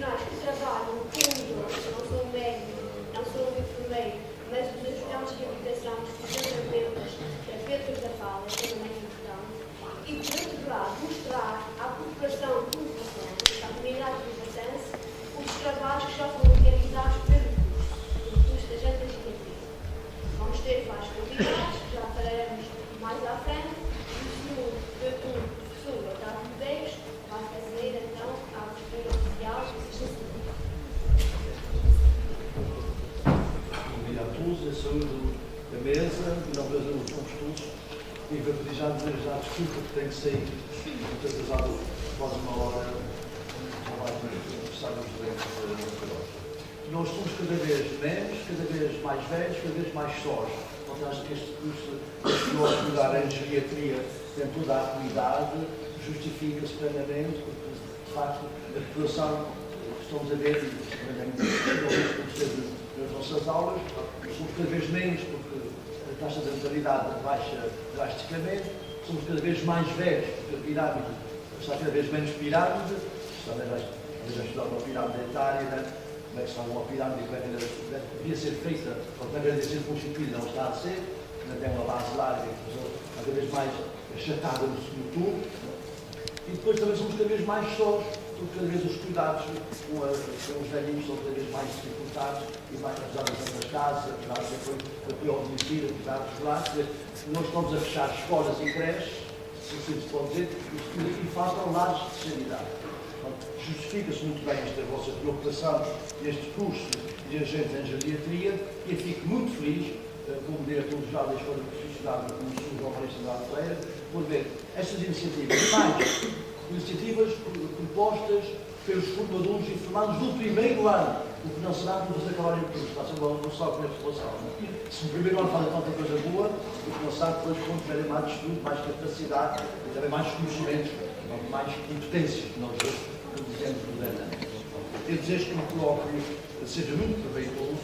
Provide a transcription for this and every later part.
profissionais que trabalham com idosos, não sou um médico, não sou um enfermeiro, mas os ajudantes de habitação, os fisioterapeutas, terapeutas da fala, que é também importante, e por outro lado, mostrar à população tubacense, à comunidade tubacense, os trabalhos que já foram realizados pelo curso da Gente da Geometria. Vamos ter vários convidados, que já faremos mais à frente, e o professor Otávio Medeiros vai fazer então a abertura oficial do sistema. Obrigado a todos, a saúde da mesa, e não fazer os bons estudos, e vou pedir já desculpa que tenho que sair, muito atrasado, quase uma hora, trabalho no sábado de nós somos cada vez menos, cada vez mais velhos, cada vez mais sós. Portanto, acho que este curso de estudar a geriatria tem toda a atualidade, justifica-se plenamente, porque de facto a população que estamos a ver, nas nossas aulas, somos cada vez menos, porque a taxa de natalidade baixa drasticamente, somos cada vez mais velhos, porque a pirâmide está cada vez menos pirâmide, também vai estudar uma pirâmide etária, né? Como é que está uma pirâmide que devia ser feita, porque na verdade ser constituída, não está a ser, ainda tem uma base larga, cada vez mais achatada no tubo, e depois também somos cada vez mais sós, porque cada vez os cuidados com os velhinhos são cada vez mais dificultados, e mais apesar das casas, apesar de apoio ao domicílio, apesar dos lares, nós estamos a fechar escolas e creches, se se pode dizer, e faltam lares de especialidade. Justifica-se muito bem esta vossa preocupação, este curso de agentes em geriatria, e eu fico muito feliz, como diretor já da Escola Profissional do Sul João Marista da Alfeira, por ver estas iniciativas, mais iniciativas propostas pelos formadores e formados do primeiro ano, o que não será para vocês acabarem o curso, está a ser não só com a população. Se no primeiro ano fazem tanta coisa boa, o que não sabe depois quando tiverem mais estudo, mais capacidade e também mais conhecimentos, mais competências que nós dizemos modernamente. Eu desejo que o colóquio seja muito proveitoso,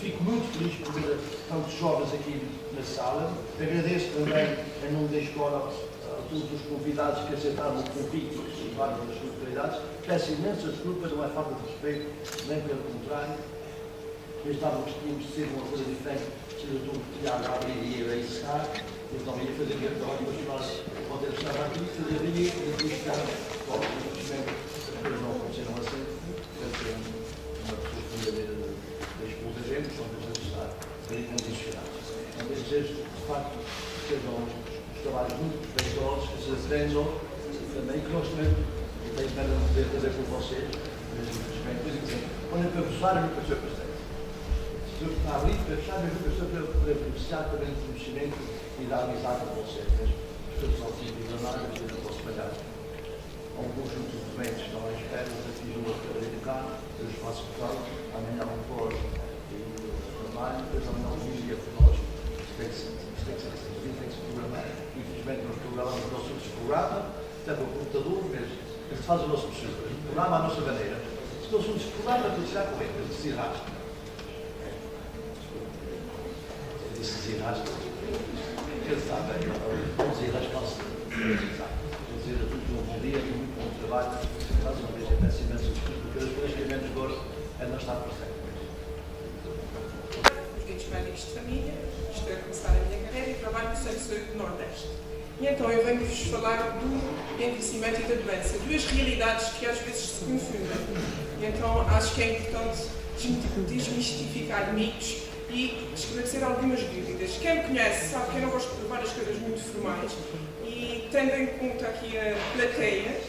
fico muito feliz por ver tantos jovens aqui na sala, agradeço também, em nome da escola, a todos os convidados que aceitaram o convite e várias das suas prioridades. Peço imensas desculpas, não é falta de respeito, nem pelo contrário. Pensávamos que tínhamos de ser uma coisa diferente, se o doutor Tiago abrir e ia encerrar, então ia fazer a ordem, mas nós podemos estar aqui, fazer a linha, e depois ficar fora. Depois não aconteceram assim, deve ser uma pessoa verdadeira da esposa gente, são pessoas que estão bem condicionadas. Então, desejo, de facto, que sejam os trabalhos muito proveitosos, que se aprendam também, que nós também temos pena de poder fazer com vocês, mas infelizmente, quando é para usar, é para ser bastante. Se eu está ali, para fechar, é para ser para beneficiar também do conhecimento e da amizade com vocês. Mas as pessoas não se enganam, mas eu não posso falhar. Há um conjunto de eventos que estão à espera, os desafios da Câmara de Cá, do Espaço Portugal, amanhã um fórum e trabalho, depois amanhã um dia para nós. Isto tem que se programar. Infelizmente, nós programamos o nosso programa, até para o computador, mas se faz o nosso possível. Programa à nossa maneira. Se não somos programa, tem que tirar com ele, se desirrasta. Eu disse desirrasta. Ele sabe, não desirrasta-se. Dizer a todos um bom dia, muito bom trabalho. Mais uma vez, eu peço imenso desculpa, porque as coisas que eu menos gosto é não estar presente. Os médicos de família, estou a começar a minha carreira e trabalho no Centro do Nordeste. E então eu venho-vos falar do envelhecimento e da doença, duas realidades que às vezes se confundem. E então acho que é importante desmistificar mitos e esclarecer algumas dúvidas. Quem me conhece sabe que eu não gosto de levar as coisas muito formais e tendo em conta aqui a plateia,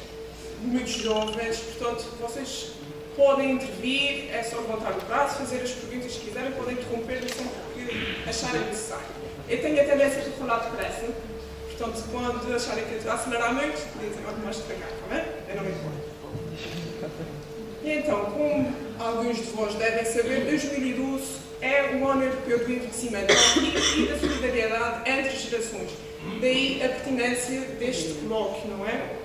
muitos jovens, portanto vocês podem intervir, é só levantar o braço, fazer as perguntas que quiserem, podem interromper-me sempre que acharem necessário. Eu tenho a tendência de falar depressa, portanto quando acharem que eu estou a acelerar muito, dizem algo mais devagar, está bem? Eu não me importo. E então, como alguns de vós devem saber, 2012 é o ano europeu do envelhecimento e da solidariedade entre gerações. Daí a pertinência deste colóquio, não é?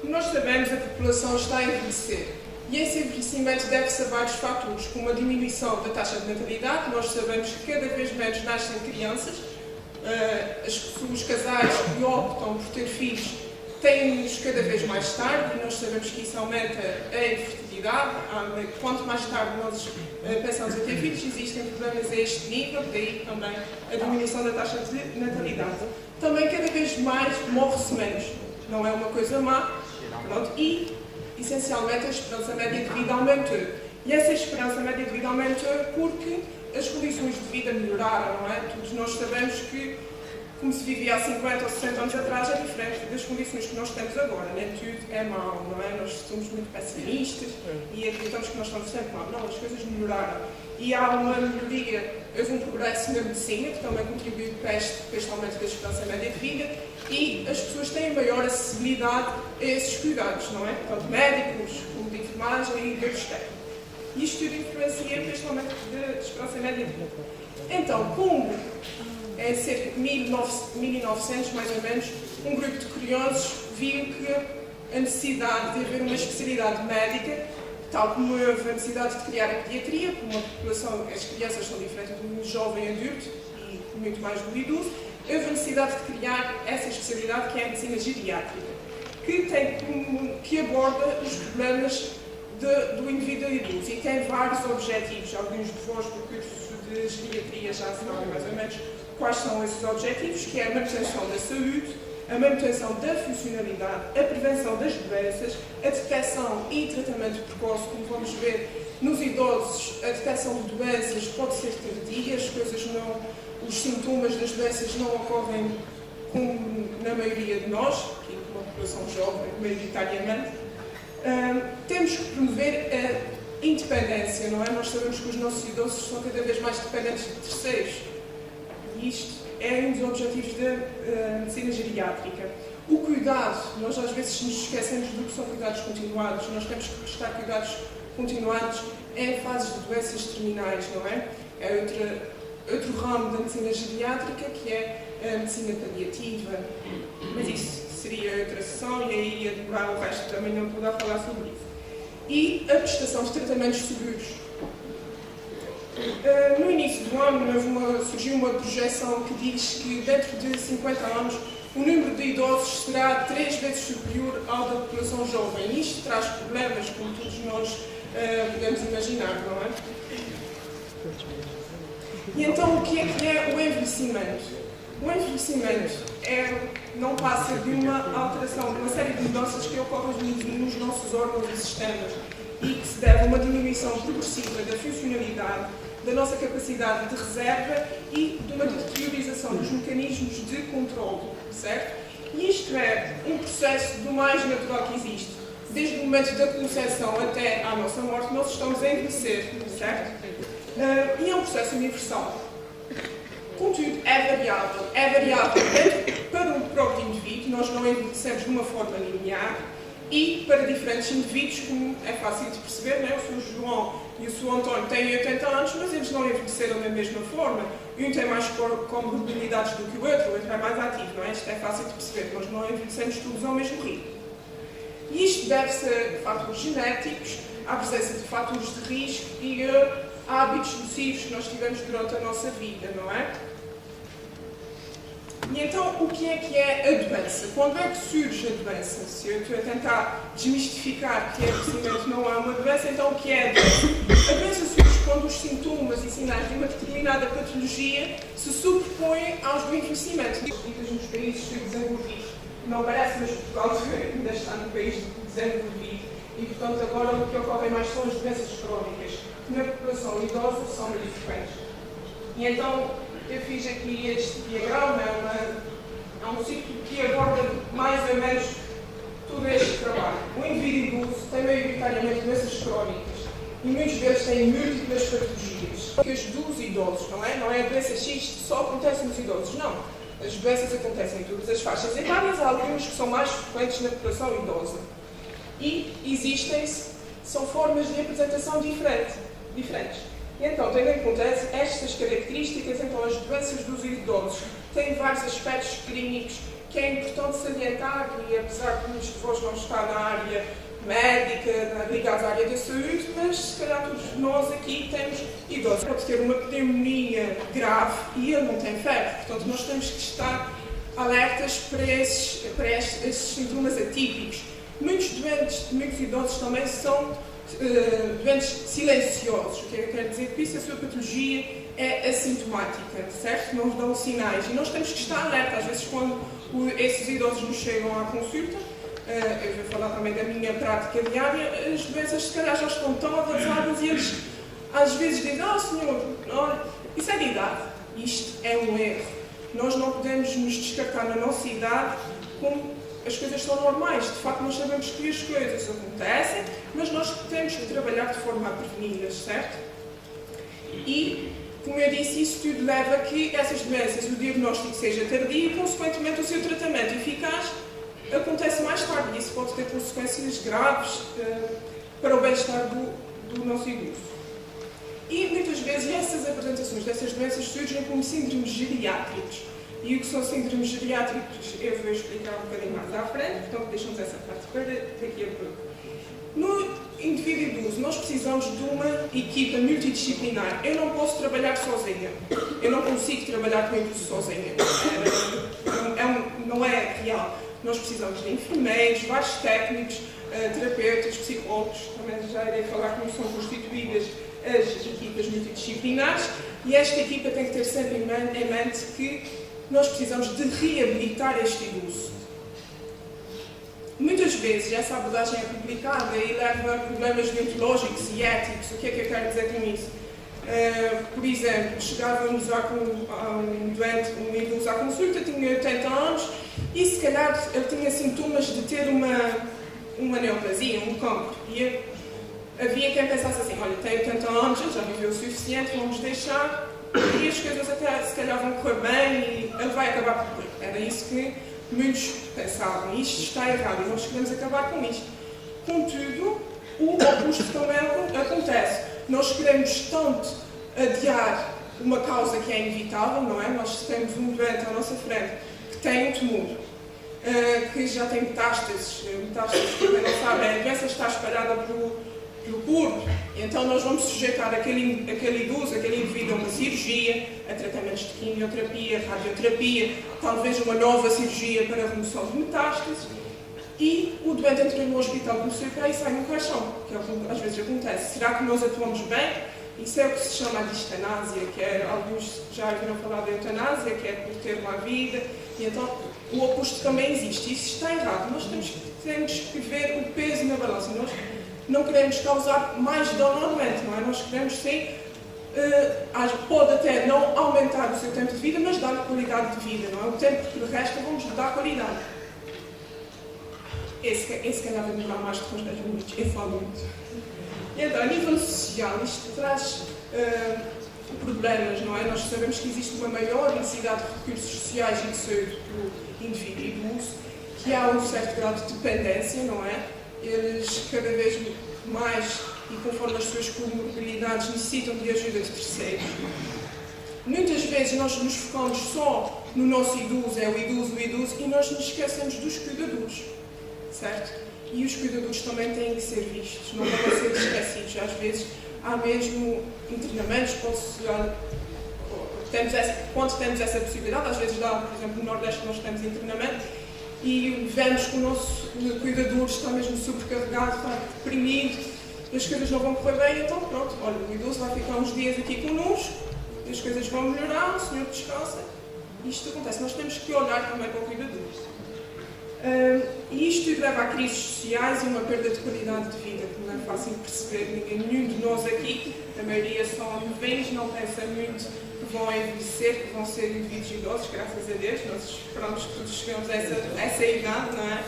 Nós sabemos que a população está a envelhecer. E esse envelhecimento deve-se a vários fatores, como a diminuição da taxa de natalidade. Nós sabemos que cada vez menos nascem crianças. Os casais que optam por ter filhos têm-nos cada vez mais tarde, e nós sabemos que isso aumenta a infertilidade. Quanto mais tarde nós pensamos em ter filhos, existem problemas a este nível, daí também a diminuição da taxa de natalidade. Também cada vez mais morre-se menos, não é uma coisa má, pronto, e essencialmente a esperança média de vida aumentou. E essa esperança média de vida aumentou porque as condições de vida melhoraram, não é? Todos nós sabemos que como se vivia há 50 ou 60 anos atrás é diferente das condições que nós temos agora. Nem tudo é mau, não é? Nós somos muito pessimistas e acreditamos que nós estamos sempre mal. Não, as coisas melhoraram. E há uma melhoria, houve um progresso na medicina que também contribuiu para este aumento da esperança média de vida e as pessoas têm maior acessibilidade a esses cuidados, não é? Tanto médicos, como de enfermagem e de outros técnicos. E isto tudo influencia para este aumento da esperança média de vida. Então, como em cerca de 1900, mais ou menos, um grupo de curiosos viu que a necessidade de haver uma especialidade médica, tal como houve a necessidade de criar a pediatria, porque uma população, as crianças são diferentes do jovem adulto e muito mais do idoso, houve a necessidade de criar essa especialidade que é a medicina geriátrica, que aborda os problemas do indivíduo idoso e tem vários objetivos. Alguns de vós do curso de geriatria já sabem mais ou menos quais são esses objetivos, que é a manutenção da saúde, a manutenção da funcionalidade, a prevenção das doenças, a detecção e tratamento precoce, como vamos ver nos idosos, a detecção de doenças pode ser tardia, os sintomas das doenças não ocorrem como na maioria de nós, que é uma população jovem, maioritariamente. Temos que promover a independência, não é? Nós sabemos que os nossos idosos são cada vez mais dependentes de terceiros. E isto é um dos objetivos da medicina geriátrica. O cuidado, nós às vezes nos esquecemos do que são cuidados continuados. Nós temos que prestar cuidados continuados em fases de doenças terminais, não é? É outro ramo da medicina geriátrica, que é a medicina paliativa. Mas isso seria outra sessão e aí ia demorar o resto da manhã toda a falar sobre isso. E a prestação de tratamentos seguros. No início do ano surgiu uma projeção que diz que dentro de 50 anos o número de idosos será 3 vezes superior ao da população jovem. E isto traz problemas, como todos nós podemos imaginar, não é? E então o que é o envelhecimento? O envelhecimento não passa de uma alteração, de uma série de mudanças que ocorrem nos nossos órgãos e sistemas e que se deve a uma diminuição progressiva da funcionalidade, da nossa capacidade de reserva e de uma deteriorização dos mecanismos de controle, certo? E isto é um processo do mais natural que existe. Desde o momento da concepção até à nossa morte, nós estamos a envelhecer, certo? E é um processo universal. Contudo, é variável tanto para o próprio indivíduo, nós não envelhecemos de uma forma linear, e para diferentes indivíduos, como é fácil de perceber, né? O Sr. João e o Sr. António têm 80 anos, mas eles não envelheceram da mesma forma. Um tem mais comorbilidades do que o outro é mais ativo, não é? Isto é fácil de perceber, nós não envelhecemos todos ao mesmo ritmo. E isto deve-se a fatores genéticos, à presença de fatores de risco e a hábitos nocivos que nós tivemos durante a nossa vida, não é? E então, o que é a doença? Quando é que surge a doença? Se eu estou a tentar desmistificar que envelhecimento não é uma doença, então o que é a doença? A doença surge quando os sintomas e sinais de uma determinada patologia se sobrepõem aos do envelhecimento. Nos países subdesenvolvidos, não parece, mas Portugal ainda está no país desenvolvido e, portanto, agora o que ocorre mais são as doenças crónicas, que na população idosa são muito frequentes. E então, eu fiz aqui este diagrama, é um ciclo que aborda mais ou menos todo este trabalho. O indivíduo idoso tem maioritariamente doenças crónicas e muitos deles têm múltiplas patologias. Dos idosos, não é a doença X só acontece nos idosos, não. As doenças acontecem em todas as faixas etárias, há algumas que são mais frequentes na população idosa. E são formas de apresentação diferentes. E então, tendo em conta estas características, então as doenças dos idosos têm vários aspectos clínicos que é importante salientar, e apesar de muitos de vós não estar na área médica, ligados à área da saúde, mas se calhar todos nós aqui temos idosos. Pode ter uma pneumonia grave e ele não tem febre, portanto nós temos que estar alertas para estes sintomas atípicos. Muitos idosos também são doentes silenciosos. O que é que eu quero dizer? Por isso a sua patologia é assintomática, certo? Não dão sinais. E nós temos que estar alerta. Às vezes, quando esses idosos nos chegam à consulta, eu vou falar também da minha prática diária, as doenças se calhar já estão tão avançadas e eles às vezes dizem: senhor, olha, isso é de idade. Isto é um erro. Nós não podemos nos descartar na nossa idade como as coisas são normais. De facto, nós sabemos que as coisas acontecem, mas nós temos que trabalhar de forma a preveni-las, certo? E, como eu disse, isso tudo leva a que essas doenças, o diagnóstico seja tardio e, consequentemente, o seu tratamento eficaz acontece mais tarde. Isso pode ter consequências graves para o bem-estar do nosso idoso. E, muitas vezes, essas apresentações dessas doenças surgem como síndromes geriátricos. E o que são síndromes geriátricos eu vou explicar um bocadinho mais à frente, portanto deixamos essa parte para daqui a pouco. No indivíduo idoso, nós precisamos de uma equipa multidisciplinar. Eu não posso trabalhar sozinha. Eu não consigo trabalhar com idoso sozinha. Não é real. Nós precisamos de enfermeiros, vários técnicos, terapeutas, psicólogos. Também já irei falar como são constituídas as equipas multidisciplinares. E esta equipa tem que ter sempre em mente que nós precisamos de reabilitar este idoso. Muitas vezes essa abordagem é complicada e leva a problemas deontológicos e éticos. O que é que eu quero dizer com isso? Por exemplo, chegávamos a um doente, um idoso à consulta, tinha 80 anos e se calhar ele tinha sintomas de ter uma neoplasia, um cancro. E havia quem pensasse assim: olha, tem 80 anos, ele já viveu o suficiente, vamos deixar e as coisas até se calhar vão correr bem e ele vai acabar por morrer. Era isso que muitos pensavam. Isto está errado e nós queremos acabar com isto. Contudo, o oposto também acontece. Nós queremos tanto adiar uma causa que é inevitável, não é? Nós temos um doente à nossa frente que tem um tumor, que já tem metástases, que não sabem, a doença está espalhada pelo corpo, então nós vamos sujeitar aquele idoso, aquele indivíduo a uma cirurgia, a tratamentos de quimioterapia, radioterapia, talvez uma nova cirurgia para a remoção de metástases, e o doente entra no hospital com CP e sai no caixão, que é o que às vezes acontece. Será que nós atuamos bem? Isso é o que se chama de eutanásia, que é, alguns já ouviram falar de eutanásia, que é por ter uma vida, e então o oposto também existe. Isso está errado. Nós temos que ver o peso na balança. Nós não queremos causar mais dano ao doente, não é? Nós queremos sim, pode até não aumentar o seu tempo de vida, mas dar qualidade de vida, não é? O tempo que lhe resta, vamos dar qualidade. Esse calhar vai demorar mais de uns 10 minutos, eu falo muito. E então, a nível social, isto traz problemas, não é? Nós sabemos que existe uma maior necessidade de recursos sociais e de saúde do indivíduo idoso, que há um certo grau de dependência, não é? Eles cada vez mais, e conforme as suas comorbilidades, necessitam de ajuda de terceiros. Muitas vezes nós nos focamos só no nosso idoso, é o idoso, e nós nos esquecemos dos cuidadores, certo? E os cuidadores também têm que ser vistos, não podem ser esquecidos. Às vezes há mesmo internamentos, quando temos essa possibilidade, às vezes dá, por exemplo, no Nordeste nós temos internamento, e vemos que o nosso cuidador está mesmo sobrecarregado, está deprimido, as coisas não vão correr bem, então pronto, olha, o idoso vai ficar uns dias aqui connosco, as coisas vão melhorar, o senhor descansa, e isto acontece. Nós temos que olhar também para o cuidador. E isto leva a crises sociais e uma perda de qualidade de vida, que não é fácil perceber. Nenhum de nós aqui, a maioria são jovens, não pensa muito que vão envelhecer, que vão ser indivíduos idosos, graças a Deus. Nós esperamos que todos chegamos a essa idade, não é?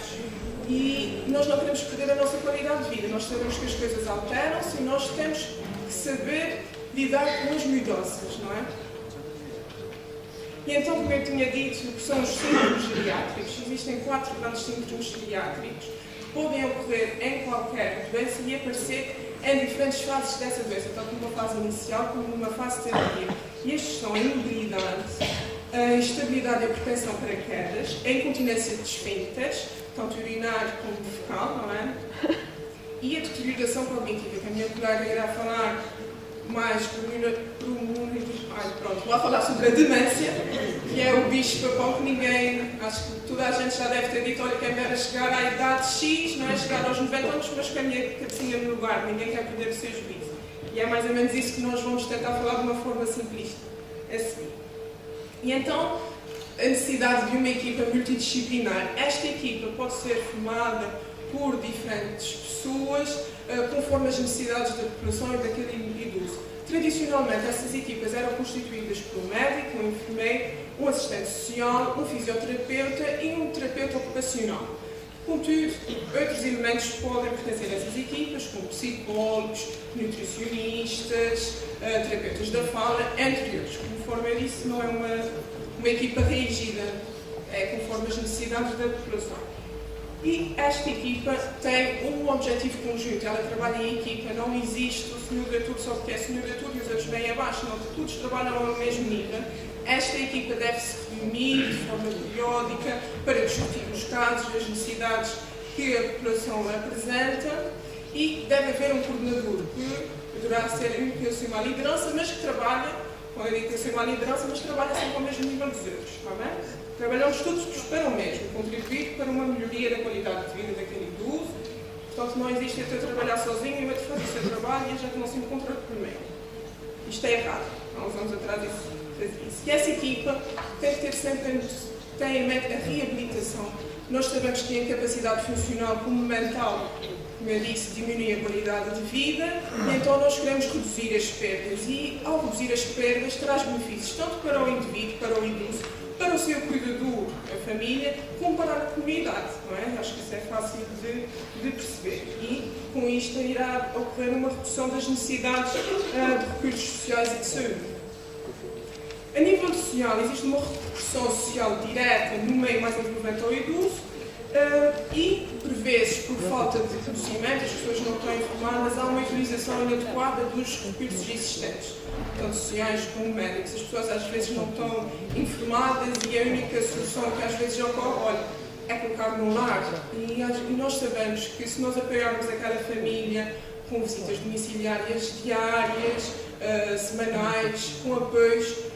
E nós não queremos perder a nossa qualidade de vida. Nós sabemos que as coisas alteram-se e nós temos que saber lidar com as mudanças, não é? E então, como eu tinha dito, o que são os síndromes geriátricos? Existem 4 grandes síndromes geriátricos que podem ocorrer em qualquer doença e aparecer em diferentes fases dessa doença, tanto numa fase inicial como numa fase tardia. E estes são a imobilidade, a instabilidade e a propensão para quedas, a incontinência de esfíncteres, tanto urinário como fecal, não é? E a deterioração cognitiva, que a minha colega irá falar mais vou a falar sobre a demência, que é o bicho-papão que ninguém, acho que toda a gente já deve ter dito, olha, quem dera chegar à idade X, não é? Chegar aos 90 anos, mas com a minha cabecinha no lugar, ninguém quer perder o seu juízo. E é mais ou menos isso que nós vamos tentar falar de uma forma simplista a seguir. E então, a necessidade de uma equipa multidisciplinar. Esta equipa pode ser formada por diferentes pessoas, conforme as necessidades da população e daquele idoso. Tradicionalmente, essas equipas eram constituídas por um médico, um enfermeiro, um assistente social, um fisioterapeuta e um terapeuta ocupacional. Contudo, outros elementos podem pertencer a essas equipas, como psicólogos, nutricionistas, terapeutas da fala, entre outros. Conforme eu disse, não é uma equipa rígida, é conforme as necessidades da população. E esta equipa tem um objetivo conjunto, ela trabalha em equipa, não existe o senhor de tudo só porque é senhor de tudo e os outros bem abaixo, não, todos trabalham ao mesmo nível. Esta equipa deve-se reunir de forma periódica para discutir os casos, as necessidades que a população apresenta e deve haver um coordenador que poderá ser um que assume a liderança, mas que trabalha, quando eu digo que assume a liderança, mas trabalha sempre ao mesmo nível dos outros, está bem? Trabalhamos todos para o mesmo, contribuir para uma melhoria da qualidade de vida daquele idoso. Portanto, não existe eu trabalhar sozinho e o outro fazer o seu trabalho e a gente não se encontra por meio. Isto é errado. Há uns anos atrás isso fazia isso. E essa equipa tem que ter sempre tem em mente a reabilitação. Nós sabemos que a capacidade funcional como mental, como eu disse, diminui a qualidade de vida, e então nós queremos reduzir as perdas. E ao reduzir as perdas traz benefícios tanto para o indivíduo, para o idoso, para o seu cuidador, a família, como para a comunidade, não é? Acho que isso é fácil de perceber. E, com isto, irá ocorrer uma redução das necessidades de recursos sociais e de saúde. A nível social, existe uma repercussão social direta no meio mais envolvente ao idoso e, por vezes, por falta de conhecimento, as pessoas não estão informadas, há uma utilização inadequada dos recursos existentes, tanto sociais como médicos. As pessoas às vezes não estão informadas e a única solução que às vezes ocorre, olha, é colocar no lar. E nós sabemos que se nós apoiarmos aquela família com visitas domiciliárias diárias, semanais, com apoios,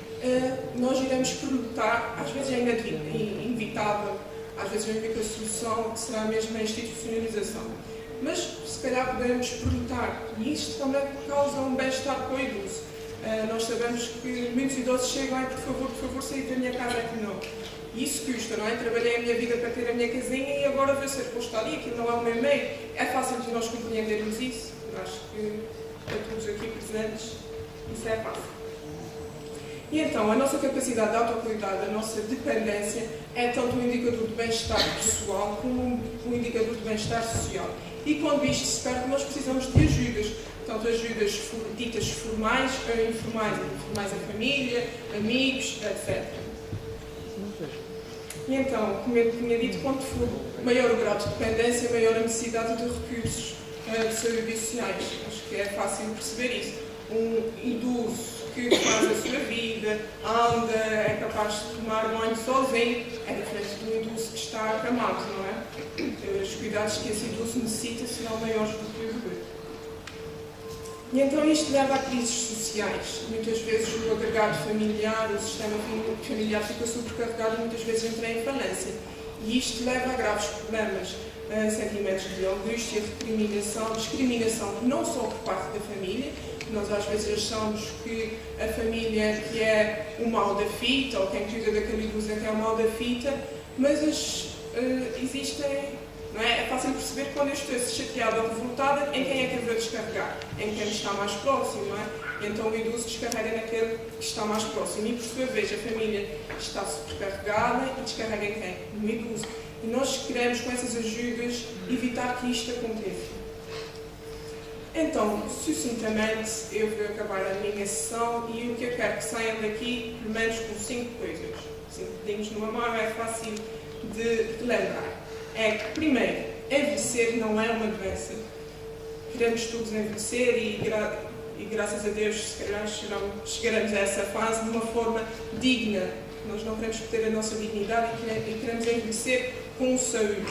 nós iremos perguntar, às vezes é inevitável, às vezes a única solução que será mesmo a institucionalização. Mas, se calhar, podemos perguntar, e isto também causa um bem-estar para o idoso. Nós sabemos que muitos idosos chegam e, por favor, sair da minha casa, que não. E isso custa, não é? Trabalhei a minha vida para ter a minha casinha e agora vou ser posto ali, aquilo não é o meu meio. É fácil de nós compreendermos isso. Eu acho que, para todos aqui presentes, isso é fácil. E então, a nossa capacidade de autocuidado, a nossa dependência, é tanto um indicador de bem-estar pessoal como um indicador de bem-estar social. E quando isto se perde, nós precisamos de ajudas, tanto ajudas ditas formais ou informais a família, amigos, etc. E então, como eu tinha dito, quanto for maior o grau de dependência, maior a necessidade de recursos de saúde e sociais. Acho que é fácil perceber isso. Um idoso que faz a sua vida, anda, é capaz de tomar banho sozinho, é diferente de um idoso que está acamado, não é? Os cuidados que esse idoso necessita serão maiores do que o do outro. E então isto leva a crises sociais. Muitas vezes o agregado familiar, o sistema familiar fica sobrecarregado e muitas vezes entra em falência. E isto leva a graves problemas, sentimentos de angústia, discriminação, não só por parte da família. Nós às vezes achamos que a família que é o mal da fita, ou quem cuida daquele idoso é que é o mal da fita, mas existem, não é? É fácil perceber quando eu estou chateada ou revoltada, em quem é que eu vou descarregar? Em quem está mais próximo, não é? E então o idoso descarrega naquele que está mais próximo. E por sua vez a família está sobrecarregada e descarrega em quem? No idoso. E nós queremos com essas ajudas evitar que isto aconteça. Então, sucintamente, eu vou acabar a minha sessão e o que eu quero que saiam daqui, pelo menos com 5 coisas. 5 dedinhos numa mão é fácil de lembrar. É que, primeiro, envelhecer não é uma doença. Queremos todos envelhecer e graças a Deus, se calhar, chegaremos a essa fase de uma forma digna. Nós não queremos perder a nossa dignidade e queremos envelhecer com saúde.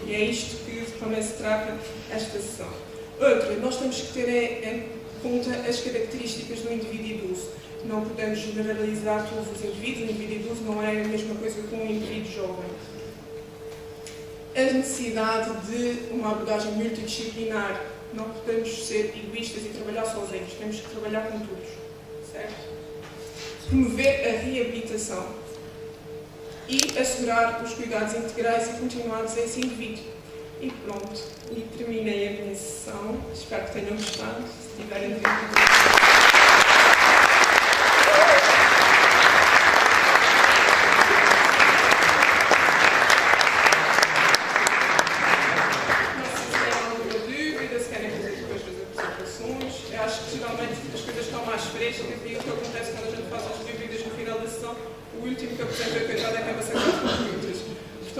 E é isto que também se trata esta sessão. Outra, nós temos que ter conta as características do indivíduo idoso. Não podemos generalizar todos os indivíduos. O indivíduo idoso não é a mesma coisa que um indivíduo jovem. A necessidade de uma abordagem multidisciplinar. Não podemos ser egoístas e trabalhar sozinhos. Temos que trabalhar com todos. Certo? Promover a reabilitação e assegurar os cuidados integrais e continuados a esse indivíduo. E pronto, e terminei a minha sessão. Espero que tenham gostado. Se tiverem dúvidas.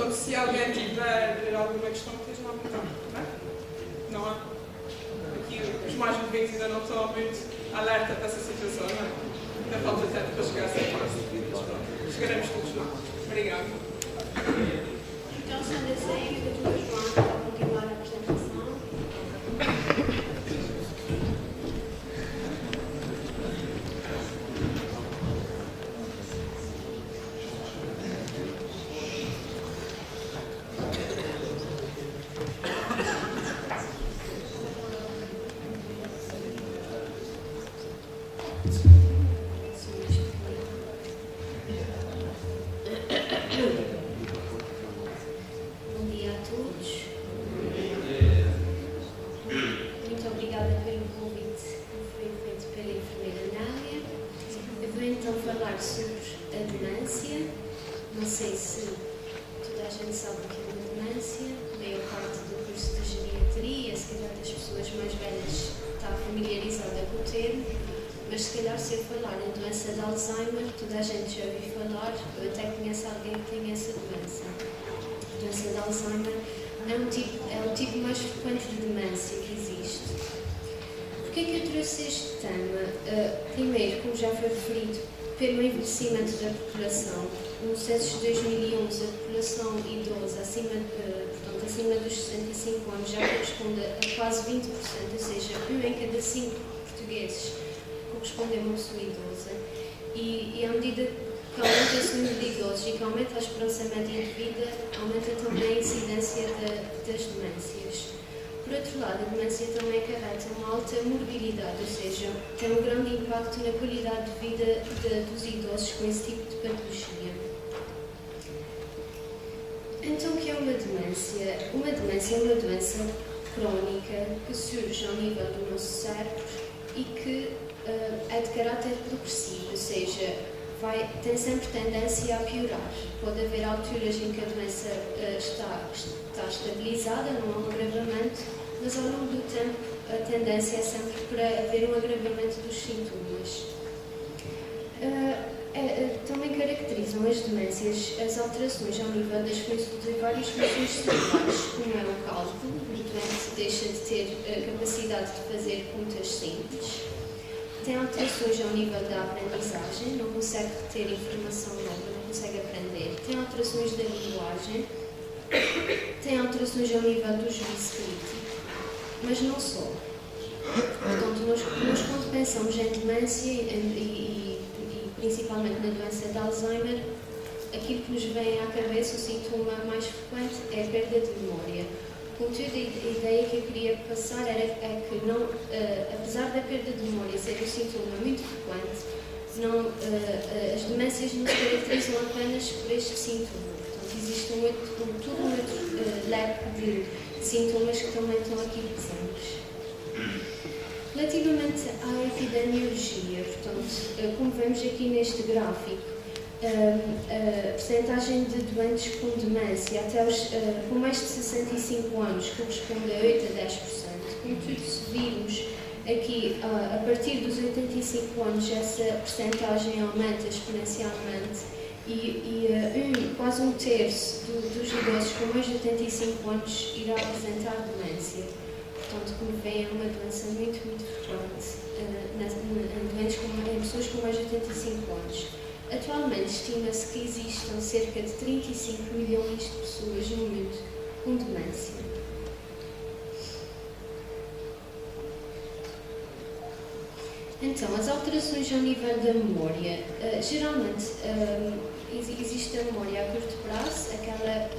Se alguém tiver alguma questão, estejam à vontade, não é? Não há? Aqui os mais jovens ainda não estão muito alerta para essa situação, não é? Ainda falta tempo para chegar a essa fase. Chegaremos todos lá. Obrigada. Então, sendo assim, a doutora Joana vai continuar a apresentação. Toda a gente já ouviu falar, eu até conheço alguém que tem essa doença. A doença de Alzheimer é o tipo mais frequente de demência que existe. Porquê que eu trouxe este tema? Primeiro, como já foi referido, pelo envelhecimento da população. No censo de 2011, a população idosa acima dos 65 anos já corresponde a quase 20%, ou seja, 1 em cada 5 portugueses corresponde a uma pessoa idosa. E à medida que aumenta esse número de idosos e que aumenta a esperança média de vida, aumenta também a incidência das demências. Por outro lado, a demência também acarreta uma alta morbilidade, ou seja, tem um grande impacto na qualidade de vida dos idosos com esse tipo de patologia. Então, o que é uma demência? Uma demência é uma doença crónica que surge ao nível do nosso cérebro e que é de caráter progressivo, ou seja, tem sempre tendência a piorar. Pode haver alturas em que a doença está estabilizada, não há um agravamento, mas ao longo do tempo a tendência é sempre para haver um agravamento dos sintomas. Também caracterizam as demências as alterações ao nível de várias funções celulares, como é o cálculo, o doente deixa de ter a capacidade de fazer contas simples. Tem alterações ao nível da aprendizagem, não consegue reter informação nova, não consegue aprender. Tem alterações da linguagem, tem alterações ao nível do juízo crítico, mas não só. Portanto, nós quando pensamos em demência e principalmente na doença de Alzheimer, aquilo que nos vem à cabeça, o sintoma mais frequente é a perda de memória. Contudo, a ideia que eu queria passar é que, apesar da perda de memória ser um sintoma muito frequente, as demências não se caracterizam apenas por este sintoma. Portanto, existe todo um outro leque de sintomas que também estão aqui presentes. Relativamente à epidemiologia, portanto, como vemos aqui neste gráfico, a percentagem de doentes com demência com mais de 65 anos corresponde a 8 a 10%. Contudo, se virmos aqui, a partir dos 85 anos, essa percentagem aumenta exponencialmente e quase um terço dos idosos com mais de 85 anos irá apresentar demência. Portanto, como veem, é uma doença muito frequente em pessoas com mais de 85 anos. Atualmente, estima-se que existam cerca de 35 milhões de pessoas no mundo com demência. Então, as alterações ao nível da memória. Geralmente, existe a memória a curto prazo, aquela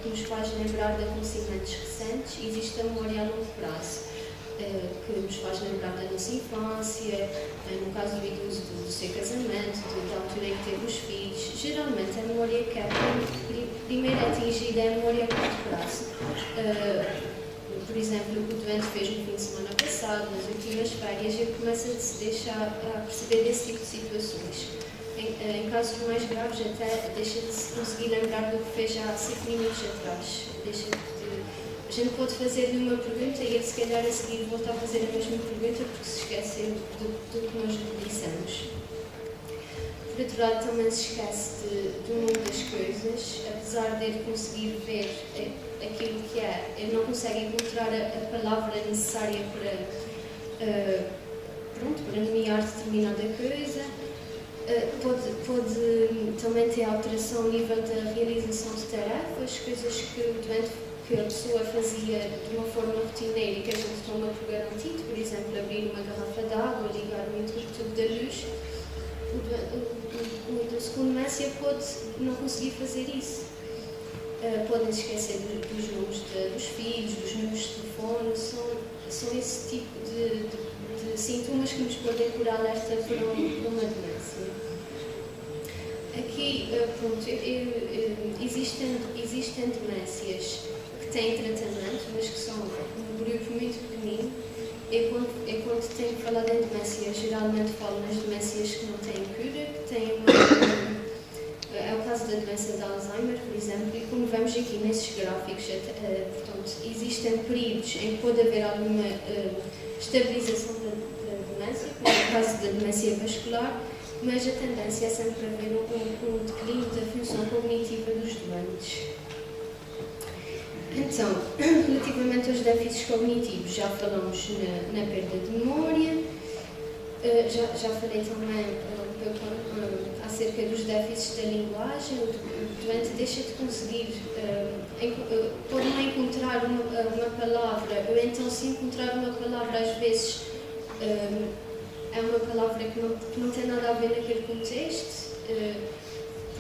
que nos faz lembrar de acontecimentos recentes. Existe a memória a longo prazo, que nos faz lembrar da nossa infância, no caso do idoso do seu casamento, da altura em que teve os filhos. Geralmente, a memória que é primeiro atingida é a memória a curto prazo. Por exemplo, o que o doente fez no fim de semana passado, nas últimas férias, ele começa a se deixar a perceber desse tipo de situações. Em casos mais graves, até deixa de se conseguir lembrar do que fez há 5 minutos atrás. A gente pode fazer-lhe uma pergunta e ele, se calhar, a seguir volta a fazer a mesma pergunta porque se esqueceu do que nós lhe dissemos. Por outro lado, também se esquece do mundo das coisas, apesar de ele conseguir ver aquilo que é, ele não consegue encontrar a palavra necessária para nomear determinada coisa. Pode também ter alteração ao nível da realização de tarefas, coisas que a pessoa fazia de uma forma rotineira e que a gente toma por garantido, por exemplo, abrir uma garrafa de água, ligar um interruptor da luz. O idoso com demência pode não conseguir fazer isso. Podem se esquecer dos nomes dos filhos, dos números de telefone. São esse tipo de sintomas que nos podem pôr alerta para uma demência. Aqui, pronto, existem demências que têm tratamento, mas que são um grupo muito pequenino. Quando tenho falado em demência, geralmente falo nas demências que não têm cura, que têm é o caso da doença de Alzheimer, por exemplo, e como vemos aqui nesses gráficos, portanto, existem períodos em que pode haver alguma estabilização da demência, como é o caso da demência vascular, mas a tendência é sempre haver um declínio da função cognitiva dos doentes. Então, relativamente aos déficits cognitivos, já falamos na perda de memória, já falei também acerca dos déficits da linguagem. O doente deixa de conseguir, pode não encontrar uma palavra, ou então se encontrar uma palavra, às vezes é uma palavra que não tem nada a ver naquele contexto.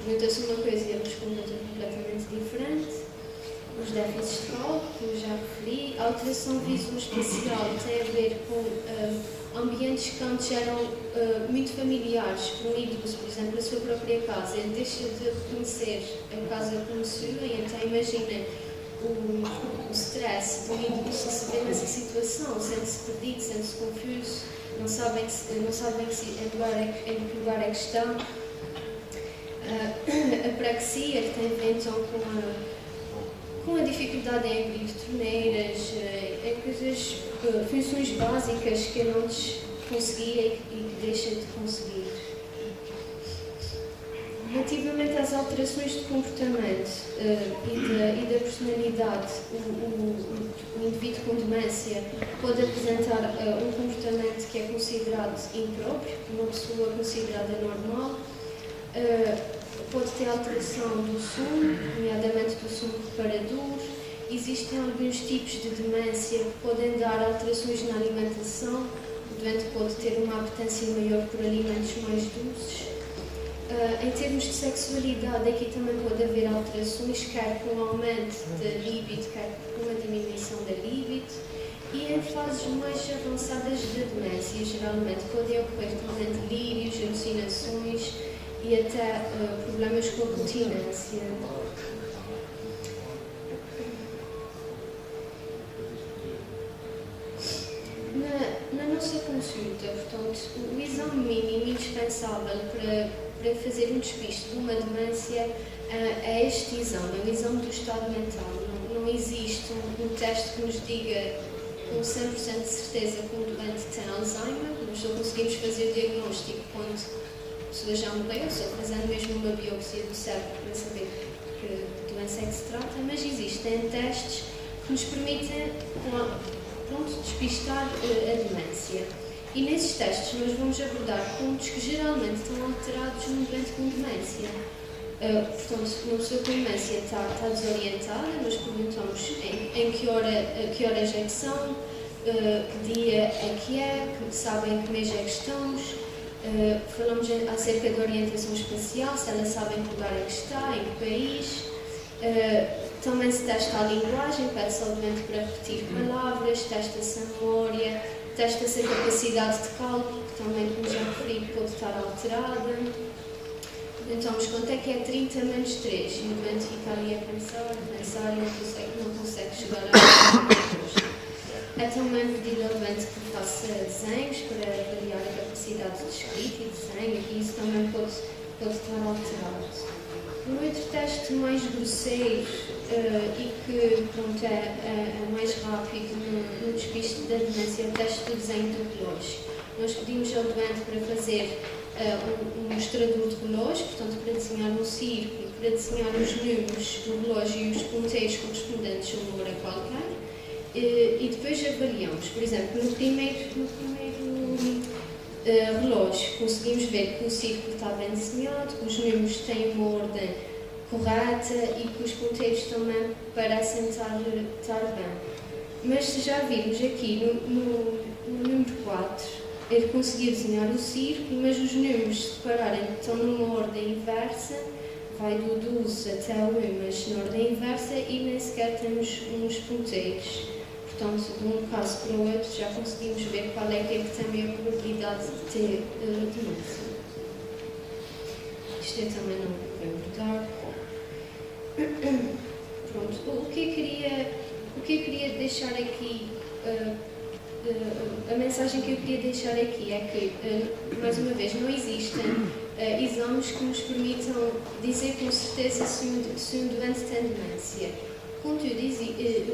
Pergunta-se uma coisa e ele responde outra completamente diferente. Os déficits de cálculo, que eu já referi. A alteração visoespacial tem a ver com ambientes que antes eram muito familiares para um idoso, por exemplo, a sua própria casa. Ele deixa de reconhecer a casa como sua e então imagina o stress do idoso se vê nessa situação, sente-se perdido, sente-se confuso, não sabem em que lugar é que estão. A praxia, que tem a ver então com a dificuldade em abrir torneiras, em coisas, funções básicas que ele antes conseguia e que deixa de conseguir. Relativamente às alterações de comportamento e da personalidade, o indivíduo com demência pode apresentar um comportamento que é considerado impróprio, uma pessoa considerada normal. Pode ter alteração do sono, nomeadamente do sono reparador. Existem alguns tipos de demência que podem dar alterações na alimentação. O doente pode ter uma apetência maior por alimentos mais doces. Em termos de sexualidade, aqui também pode haver alterações, quer com um aumento da libido, quer com uma diminuição da libido. E em fases mais avançadas da demência, geralmente podem ocorrer também delírios, alucinações e até problemas com a continência. Na nossa consulta, portanto, o exame mínimo indispensável para fazer um despiste de uma demência é este exame, é o exame do estado mental. Não existe um teste que nos diga com 100% de certeza que o doente tem Alzheimer. Nós só conseguimos fazer o diagnóstico quando a pessoa já morreu, só fazendo mesmo uma biópsia do cérebro para saber que doença é que se trata, mas existem testes que nos permitem despistar a demência. E nesses testes nós vamos abordar pontos que geralmente estão alterados no doente com demência. Portanto, uma pessoa com demência está desorientada, nós perguntamos em que horas é que são, que dia é que sabem que mês é que estamos. Falamos acerca da orientação espacial, se elas sabem que lugar é que está, em que país. Também se testa a linguagem, pede-se ao doente para repetir palavras, testa-se a memória, testa-se a capacidade de cálculo, que também, como já referi, pode estar alterada. Então, mas quanto é que é 30 menos 3? E o doente fica ali a pensar e não consegue chegar a É também pedido ao doente que faça desenhos para avaliar a capacidade de escrita e desenho, e isso também pode estar alterado. Um outro teste mais grosseiro e que pronto, é mais rápido no despiste da demência é o teste do desenho do relógio. Nós pedimos ao doente para fazer um mostrador de relógio, portanto para desenhar um círculo, para desenhar os números do relógio e os ponteiros correspondentes a uma hora qualquer, e depois avaliamos. Por exemplo, no primeiro relógio conseguimos ver que o círculo está bem desenhado, que os números têm uma ordem correta e que os ponteiros também parecem estar bem. Mas se já vimos aqui no número 4, ele conseguiu desenhar o círculo, mas os números se separarem estão numa ordem inversa, vai do 12 até o 1, mas na ordem inversa, e nem sequer temos uns ponteiros. Portanto, de um caso para o outro, já conseguimos ver qual é que tem a maior probabilidade de ter demência. Isto eu também não vou abordar. Pronto, o que eu queria deixar aqui, a mensagem que eu queria deixar aqui é que, mais uma vez, não existem exames que nos permitam dizer com certeza se um doente tem demência. Contudo,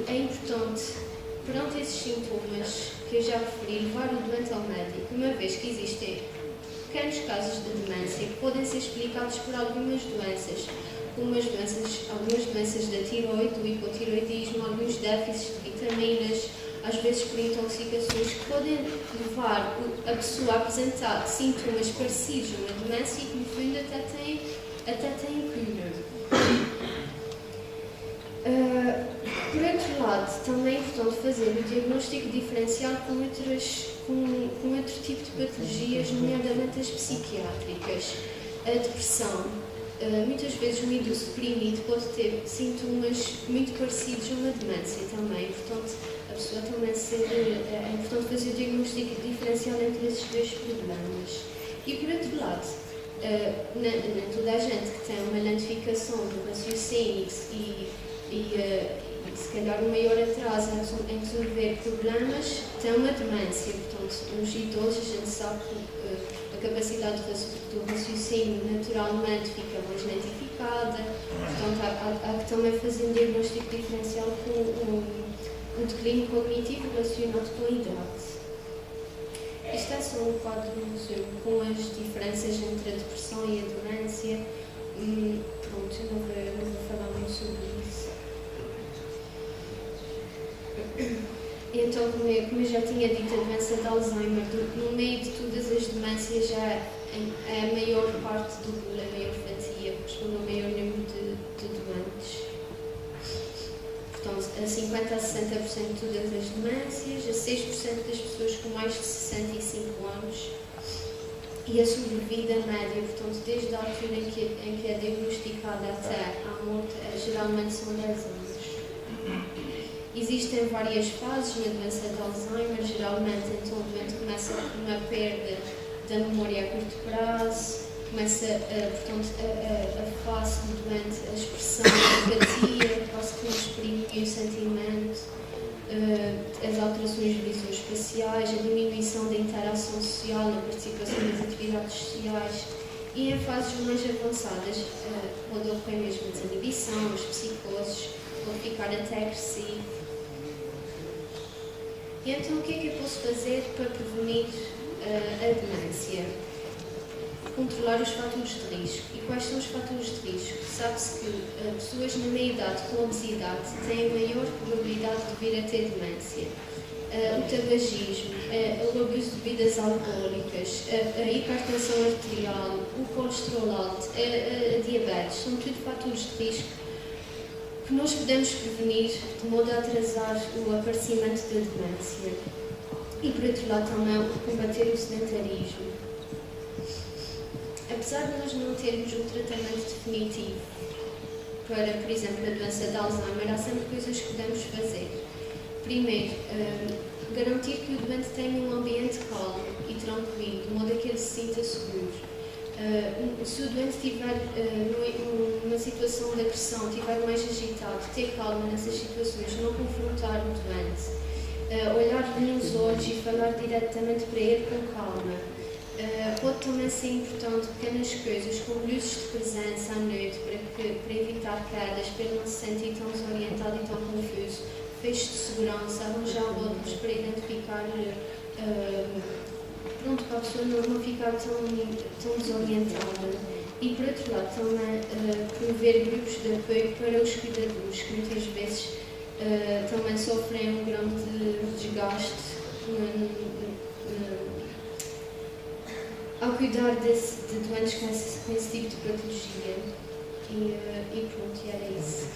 é importante, perante esses sintomas que eu já referi, levar o doente ao médico, uma vez que existem pequenos casos de demência que podem ser explicados por algumas doenças, como algumas doenças da tiroide, do hipotiroidismo, alguns déficits de vitaminas, às vezes por intoxicações, que podem levar a pessoa a apresentar sintomas parecidos a uma demência e que, no fundo, até têm cura. Por outro lado, também é importante fazer o diagnóstico diferencial com outro tipo de patologias, nomeadamente as psiquiátricas. A depressão, muitas vezes um idoso deprimido pode ter sintomas muito parecidos a uma demência também. Portanto, a pessoa também é importante fazer o diagnóstico diferencial entre esses dois problemas. E por outro lado, nem toda a gente que tem uma lentificação do raciocínio e se calhar um maior atraso em resolver problemas tem uma demência. Portanto, nos idosos a gente sabe que a capacidade do raciocínio naturalmente fica mais lentificada. Portanto, há que também fazer um diagnóstico diferencial com um declínio cognitivo relacionado com a idade. Isto é só um quadro com as diferenças entre a depressão e a demência. Pronto, eu não vou falar muito sobre isso. Então, como eu já tinha dito, a doença de Alzheimer, no meio de todas as demências, já é a maior parte a maior fatia, corresponde ao maior número de doentes. Portanto, a 50% a 60% de todas as demências, a 6% das pessoas com mais de 65 anos e a sobrevida média, portanto, desde a altura em que é diagnosticada até à morte, geralmente são 10 anos. Existem várias fases na doença de Alzheimer, geralmente então o doente começa com uma perda da memória a curto prazo, começa a face do doente, a expressão da empatia, quase que não exprime o sentimento, as alterações visoespaciais, a diminuição da interação social, na participação nas atividades sociais, e em fases mais avançadas pode ocorrer mesmo a desinibição, as psicoses, pode ficar até agressivo. E então o que é que eu posso fazer para prevenir a demência? Controlar os fatores de risco. E quais são os fatores de risco? Sabe-se que pessoas na meia-idade com obesidade têm maior probabilidade de vir a ter demência. O tabagismo, o abuso de bebidas alcoólicas, a hipertensão arterial, o colesterol alto, a diabetes, são tudo fatores de risco que nós podemos prevenir de modo a atrasar o aparecimento da demência. E, por outro lado, também combater o sedentarismo. Apesar de nós não termos um tratamento definitivo para, por exemplo, a doença de Alzheimer, há sempre coisas que podemos fazer. Primeiro, garantir que o doente tenha um ambiente calmo e tranquilo, de modo a que ele se sinta seguro. Se o doente estiver numa situação de agressão, estiver mais agitado, ter calma nessas situações, não confrontar o doente, olhar-lhe nos olhos e falar diretamente para ele com calma. Pode também ser importante pequenas coisas, como luzes de presença à noite, para evitar quedas, para ele não se sentir tão desorientado e tão confuso. Fechos de segurança, arranjar rótulos para identificar, para a pessoa não ficar tão desorientada. E, por outro lado, também promover grupos de apoio para os cuidadores, que muitas vezes também sofrem um grande desgaste ao cuidar de doentes com esse tipo de patologia. E pronto, era isso.